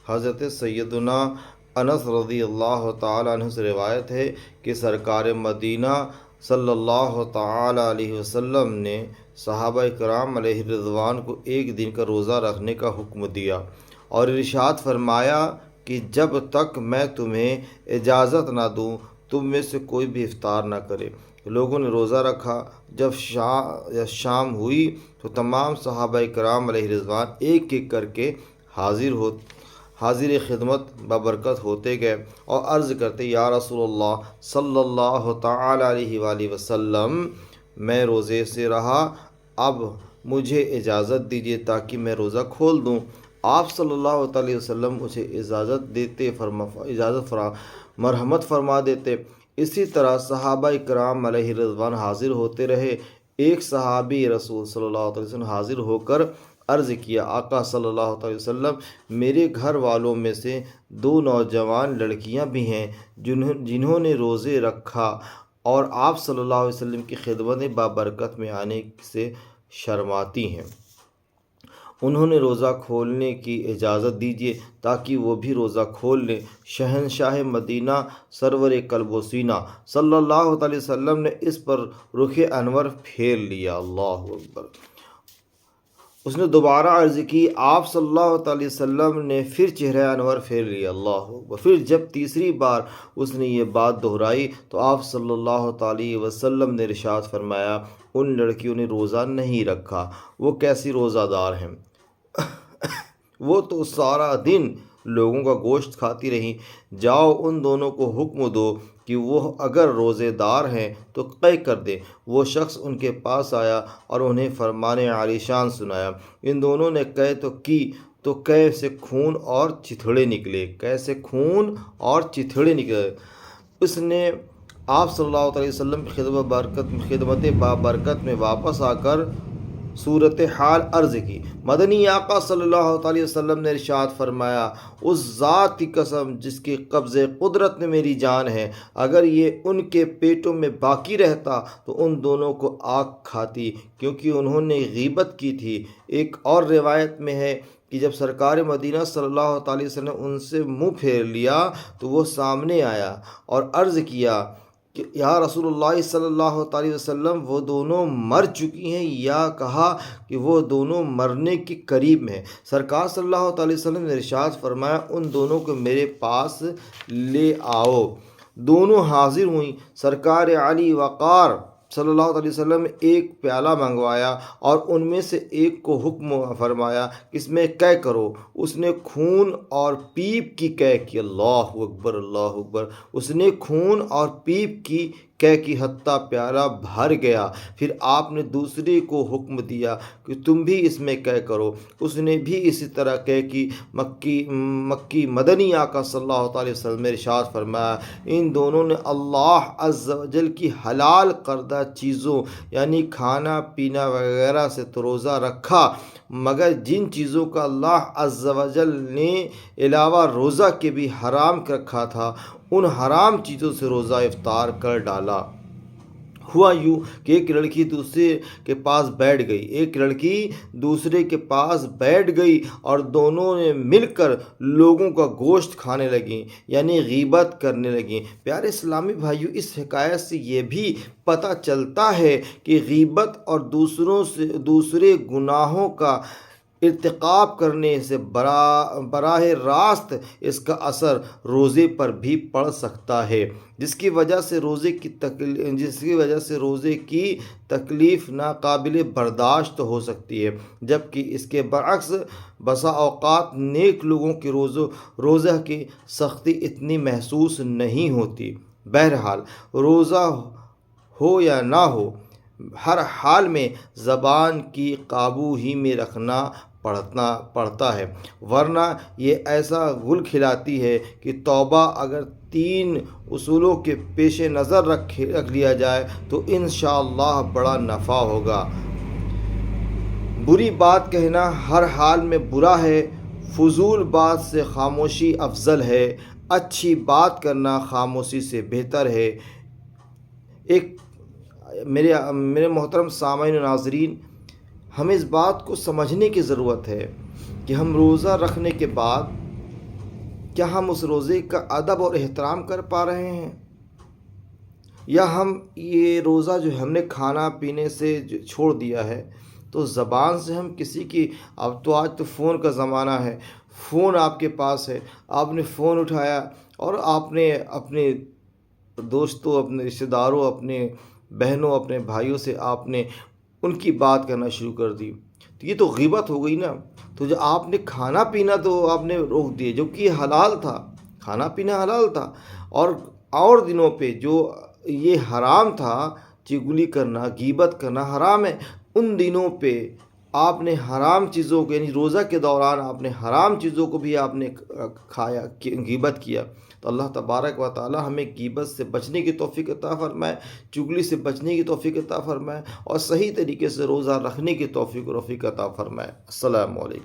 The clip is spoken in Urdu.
حضرت سیدنا انس رضی اللہ تعالیٰ عنہ سے روایت ہے کہ سرکار مدینہ صلی اللہ تعالیٰ علیہ وسلم نے صحابہ کرام علیہ رضوان کو ایک دن کا روزہ رکھنے کا حکم دیا اور ارشاد فرمایا کہ جب تک میں تمہیں اجازت نہ دوں تم میں سے کوئی بھی افطار نہ کرے۔ لوگوں نے روزہ رکھا۔ جب شام ہوئی تو تمام صحابہ کرام علیہ رضوان ایک ایک کر کے حاضر خدمت بابرکت ہوتے گئے اور عرض کرتے، یا رسول اللہ صلی اللہ تعالی علیہ وآلہ وسلم، میں روزے سے رہا، اب مجھے اجازت دیجیے تاکہ میں روزہ کھول دوں۔ آپ صلی اللہ علیہ وسلم مجھے اجازت دیتے، مرحمت فرما دیتے۔ اسی طرح صحابہ کرام علیہ رضوان حاضر ہوتے رہے۔ ایک صحابی رسول صلی اللہ علیہ وسلم حاضر ہو کر عرض کیا، آقا صلی اللہ علیہ وسلم، میرے گھر والوں میں سے 2 نوجوان لڑکیاں بھی ہیں جنہوں نے روزے رکھا اور آپ صلی اللہ علیہ وسلم کی خدمت بابرکت میں آنے سے شرماتی ہیں، انہوں نے روزہ کھولنے کی اجازت دیجیے تاکہ وہ بھی روزہ کھول لیں۔ شہنشاہ مدینہ سرور قلب و سینہ صلی اللہ علیہ وسلم نے اس پر رخ انور پھیر لیا۔ اللہ اکبر۔ اس نے دوبارہ عرض کی، آپ صلی اللہ علیہ وسلم نے پھر چہرہ انور پھیر لیا۔ اللہ اکبر۔ پھر جب تیسری بار اس نے یہ بات دہرائی تو آپ صلی اللہ علیہ وسلم نے ارشاد فرمایا، ان لڑکیوں نے روزہ نہیں رکھا، وہ کیسی روزہ دار ہیں، وہ تو سارا دن لوگوں کا گوشت کھاتی رہیں۔ جاؤ ان دونوں کو حکم دو کہ وہ اگر روزے دار ہیں تو قے کر دیں۔ وہ شخص ان کے پاس آیا اور انہیں فرمان عالی شان سنایا۔ ان دونوں نے قے تو کی تو قے سے خون اور چتھڑے نکلے۔ اس نے آپ صلی اللہ علیہ وسلم کی خدمت بابرکت میں واپس آ کر صورتحال عرض کی۔ مدنی آقا صلی اللہ علیہ وسلم نے ارشاد فرمایا، اس ذات کی قسم جس کی قبض قدرت میں میری جان ہے، اگر یہ ان کے پیٹوں میں باقی رہتا تو ان دونوں کو آگ کھاتی، کیونکہ انہوں نے غیبت کی تھی۔ ایک اور روایت میں ہے کہ جب سرکار مدینہ صلی اللہ علیہ وسلم نے ان سے منہ پھیر لیا تو وہ سامنے آیا اور عرض کیا کہ یا رسول اللہ صلی اللہ علیہ وسلم، وہ دونوں مر چکی ہیں، یا کہا کہ وہ دونوں مرنے کے قریب ہیں۔ سرکار صلی اللہ علیہ وسلم نے ارشاد فرمایا، ان دونوں کو میرے پاس لے آؤ۔ دونوں حاضر ہوئیں۔ سرکار علی وقار صلی اللہ علیہ وسلم نے ایک پیالہ منگوایا اور ان میں سے ایک کو حکم فرمایا کہ اس میں قے کرو۔ اس نے خون اور پیپ کی قے کی۔ اللہ اکبر، اللہ اکبر۔ اس نے خون اور پیپ کی قے کی حتیٰ پیالہ بھر گیا۔ پھر آپ نے دوسرے کو حکم دیا کہ تم بھی اس میں قے کرو۔ اس نے بھی اسی طرح قے کی۔ مکی مدنی آقا صلی اللہ علیہ وسلم نے ارشاد فرمایا، ان دونوں نے اللہ عز و جل کی حلال کردہ چیزوں یعنی کھانا پینا وغیرہ سے تو روزہ رکھا، مگر جن چیزوں کا اللہ عز و جل نے علاوہ روزہ کے بھی حرام رکھا تھا، ان حرام چیزوں سے روزہ افطار کر ڈالا۔ ہوا یوں کہ ایک لڑکی دوسرے کے پاس بیٹھ گئی اور دونوں نے مل کر لوگوں کا گوشت کھانے لگیں، یعنی غیبت کرنے لگیں۔ پیارے اسلامی بھائیوں، اس حکایت سے یہ بھی پتہ چلتا ہے کہ غیبت اور دوسرے گناہوں کا ارتکاب کرنے سے براہ راست اس کا اثر روزے پر بھی پڑ سکتا ہے، جس کی وجہ سے روزے کی تکلیف ناقابل برداشت ہو سکتی ہے، جبکہ اس کے برعکس بسا اوقات نیک لوگوں کی روزہ کی سختی اتنی محسوس نہیں ہوتی۔ بہرحال روزہ ہو یا نہ ہو، ہر حال میں زبان کی قابو ہی میں رکھنا پڑتا ہے، ورنہ یہ ایسا گل کھلاتی ہے کہ توبہ اگر 3 اصولوں کے پیش نظر رکھ لیا جائے تو انشاءاللہ بڑا نفع ہوگا۔ بری بات کہنا ہر حال میں برا ہے، فضول بات سے خاموشی افضل ہے، اچھی بات کرنا خاموشی سے بہتر ہے۔ میرے محترم سامعین و ناظرین، ہمیں اس بات کو سمجھنے کی ضرورت ہے کہ ہم روزہ رکھنے کے بعد کیا ہم اس روزے کا ادب اور احترام کر پا رہے ہیں، یا ہم یہ روزہ جو ہم نے کھانا پینے سے جو چھوڑ دیا ہے، تو زبان سے ہم کسی کی، اب تو آج تو فون کا زمانہ ہے، فون آپ کے پاس ہے، آپ نے فون اٹھایا اور آپ نے اپنے دوستوں، اپنے رشتہ داروں، اپنے بہنوں، اپنے بھائیوں سے آپ نے ان کی بات کرنا شروع کر دی، تو یہ تو غیبت ہو گئی نا۔ تو جو آپ نے کھانا پینا تو آپ نے روک دیے، جو کہ یہ حلال تھا، کھانا پینا حلال تھا، اور دنوں پہ جو یہ حرام تھا، چغلی کرنا، غیبت کرنا حرام ہے، ان دنوں پہ آپ نے حرام چیزوں کو، یعنی روزہ کے دوران آپ نے حرام چیزوں کو بھی آپ نے کھایا، غیبت کیا۔ تو اللہ تبارک و تعالی ہمیں غیبت سے بچنے کی توفیق عطا فرمائے، چغلی سے بچنے کی توفیق عطا فرمائے، اور صحیح طریقے سے روزہ رکھنے کی توفیق عطا فرمائے۔ السلام علیکم۔